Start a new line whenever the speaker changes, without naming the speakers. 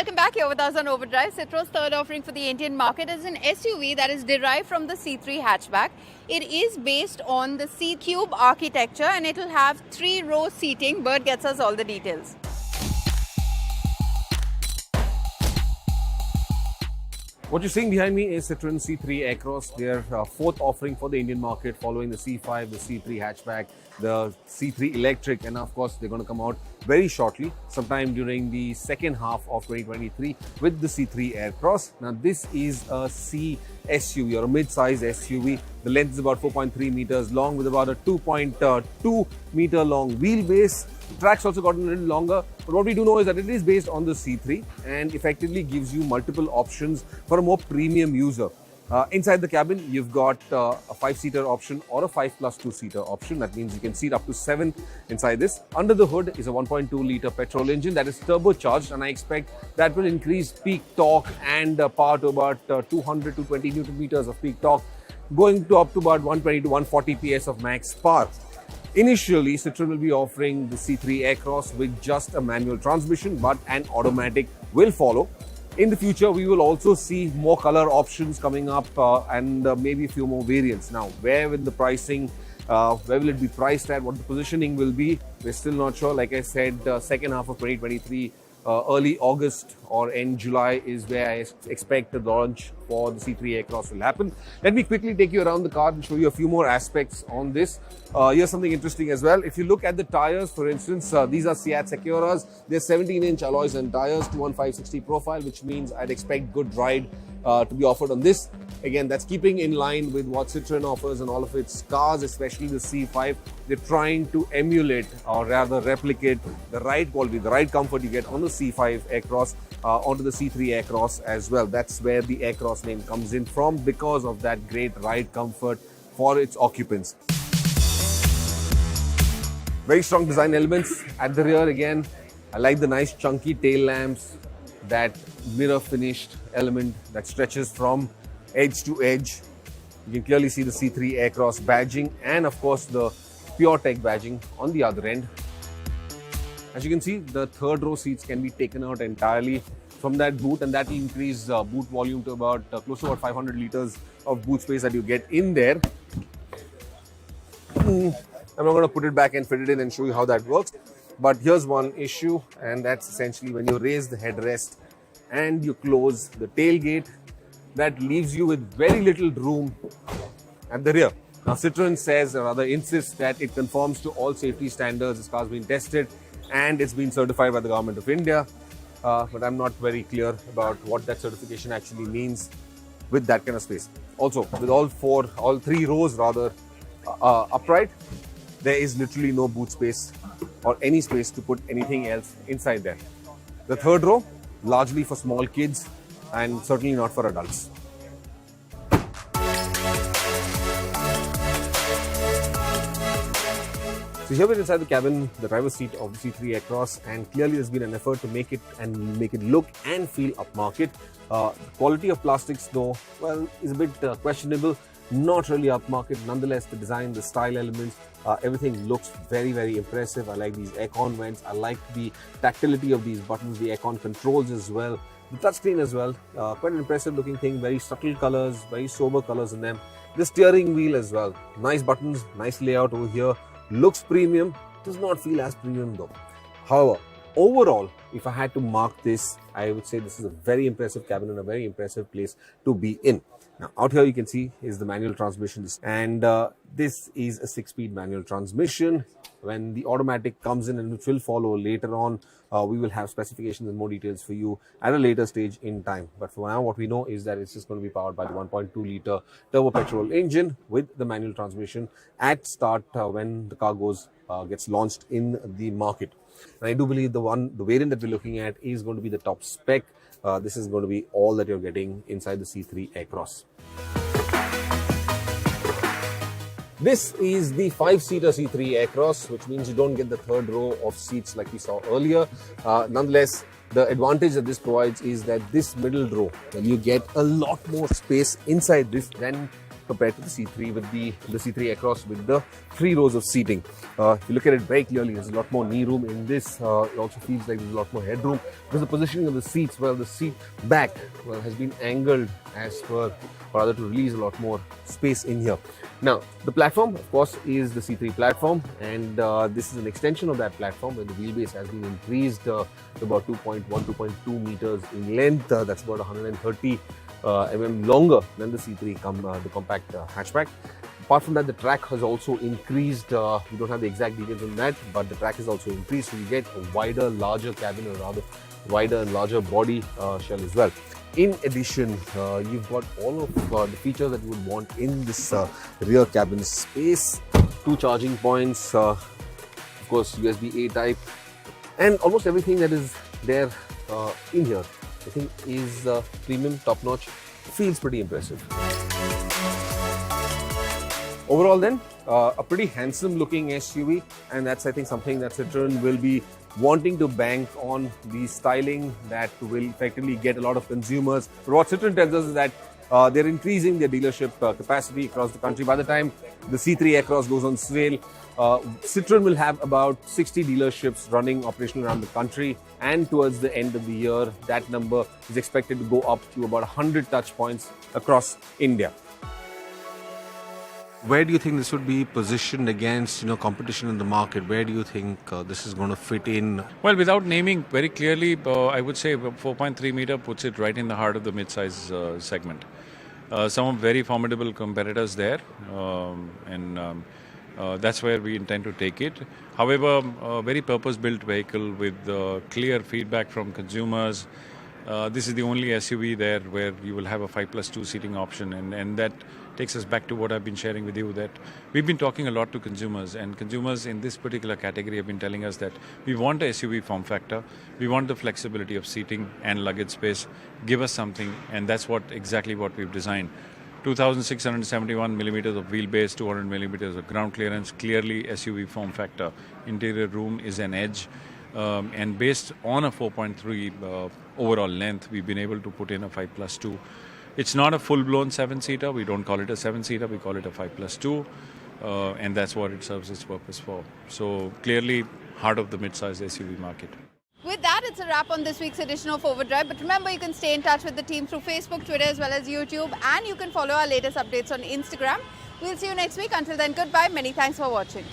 Welcome back here with us on Overdrive. Citroen's third offering for the Indian market is an SUV that is derived from the C3 hatchback. It is based on the C-Cube architecture and it will have 3-row seating. Bert gets us all the details.
What you're seeing behind me is Citroen C3 Aircross, their fourth offering for the Indian market following the C5, the C3 hatchback, the C3 electric, and of course they're going to come out very shortly, sometime during the second half of 2023 with the C3 Aircross. Now this is a C SUV or a mid-size SUV. The length is about 4.3 meters long with about a 2.2 meter long wheelbase. The track's also gotten a little longer, but what we do know is that it is based on the C3 and effectively gives you multiple options for a more premium user. Inside the cabin, you've got a 5-seater option or a 5+2-seater option. That means you can seat up to 7 inside this. Under the hood is a 1.2-litre petrol engine that is turbocharged, and I expect that will increase peak torque and power to about 200 to 20 Newton meters of peak torque, going to up to about 120 to 140 PS of max power. Initially, Citroen will be offering the C3 Aircross with just a manual transmission, but an automatic will follow. In the future, we will also see more color options coming up and maybe a few more variants. Now, where will the pricing, where will it be priced at, what the positioning will be, we're still not sure. Like I said, second half of 2023, early August or end July is where I expect the launch for the C3 Aircross will happen. Let me quickly take you around the car and show you a few more aspects on this. Here's something interesting as well. If you look at the tires, for instance, these are Seat Securas. They're 17-inch alloys and tires, 215/60 profile, which means I'd expect good ride to be offered on this. Again, that's keeping in line with what Citroen offers on all of its cars, especially the C5. They're trying to emulate or rather replicate the ride quality, the ride comfort you get on the C5 Aircross onto the C3 Aircross as well. That's where the Aircross name comes in from, because of that great ride comfort for its occupants. Very strong design elements at the rear. Again, I like the nice chunky tail lamps, that mirror finished element that stretches from edge to edge. You can clearly see the C3 Aircross badging and of course the Pure Tech badging on the other end. As you can see, the third row seats can be taken out entirely from that boot, and that will increase boot volume to about close to about 500 liters of boot space that you get in there. I'm not going to put it back and fit it in and show you how that works. But here's one issue, and that's essentially when you raise the headrest and you close the tailgate, that leaves you with very little room at the rear. Now, Citroen says, or rather insists, that it conforms to all safety standards. This car's been tested and it's been certified by the Government of India. But I'm not very clear about what that certification actually means with that kind of space. Also, with all three rows rather upright, there is literally no boot space or any space to put anything else inside there. The third row, largely for small kids and certainly not for adults. So here we're inside the cabin, the driver's seat of the C3 Aircross, and clearly there's been an effort to make it look and feel upmarket. The quality of plastics though, well, is a bit questionable. Not really upmarket. Nonetheless, the design, the style elements, everything looks very, very impressive. I like these aircon vents. I like the tactility of these buttons, the aircon controls as well. The touchscreen as well. Quite an impressive looking thing. Very subtle colors, very sober colors in them. The steering wheel as well. Nice buttons, nice layout over here. Looks premium. Does not feel as premium though. However, overall, if I had to mark this, I would say this is a very impressive cabin and a very impressive place to be in. Now, out here you can see is the manual transmission, and this is a 6-speed manual transmission. When the automatic comes in, and which will follow later on, we will have specifications and more details for you at a later stage in time. But for now, what we know is that it's just going to be powered by the 1.2-litre turbo petrol engine with the manual transmission at start when the car gets launched in the market. And I do believe the variant that we're looking at is going to be the top spec. This is going to be all that you're getting inside the C3 Aircross. This is the 5-seater C3 Aircross, which means you don't get the third row of seats like we saw earlier. Nonetheless, the advantage that this provides is that this middle row, you get a lot more space inside this than compared to the C3 with the C3 Aircross with the 3 rows of seating. If you look at it very clearly, there's a lot more knee room in this. It also feels like there's a lot more headroom because the positioning of the seats, well, the seat back has been angled as per, or rather to release a lot more space in here. Now, the platform, of course, is the C3 platform, and this is an extension of that platform where the wheelbase has been increased to about 2.2 meters in length. That's about 130 longer than the C3 the compact hatchback. Apart from that, the track has also increased. We don't have the exact details on that, but the track has also increased. So you get a wider, larger cabin, or rather wider and larger body shell as well. In addition, you've got all of the features that you would want in this rear cabin space. 2 charging points, of course USB-A type, and almost everything that is there in here, I think, is premium, top-notch. Feels pretty impressive. Overall then, a pretty handsome looking SUV, and that's, I think, something that Citroen will be wanting to bank on, the styling that will effectively get a lot of consumers. But what Citroen tells us is that they're increasing their dealership capacity across the country. By the time the C3 Aircross goes on sale, Citroen will have about 60 dealerships running operational around the country, and towards the end of the year, that number is expected to go up to about 100 touch points across India. Where do you think this would be positioned against, competition in the market? Where do you think this is going to fit in?
Well, without naming very clearly, I would say 4.3 meter puts it right in the heart of the mid-size segment. Some very formidable competitors there, and that's where we intend to take it. However, a very purpose-built vehicle with clear feedback from consumers. This is the only SUV there where you will have a 5+2 seating option, and that takes us back to what I've been sharing with you, that we've been talking a lot to consumers, and consumers in this particular category have been telling us that we want a SUV form factor, we want the flexibility of seating and luggage space, give us something, and that's exactly what we've designed. 2,671 millimeters of wheelbase, 200 millimeters of ground clearance, clearly SUV form factor. Interior room is an edge. And based on a 4.3 overall length, we've been able to put in a 5+2. It's not a full-blown 7-seater. We don't call it a 7-seater. We call it a 5+2. And that's what it serves its purpose for. So clearly, heart of the mid-size SUV market.
With that, it's a wrap on this week's edition of Overdrive. But remember, you can stay in touch with the team through Facebook, Twitter, as well as YouTube. And you can follow our latest updates on Instagram. We'll see you next week. Until then, goodbye. Many thanks for watching.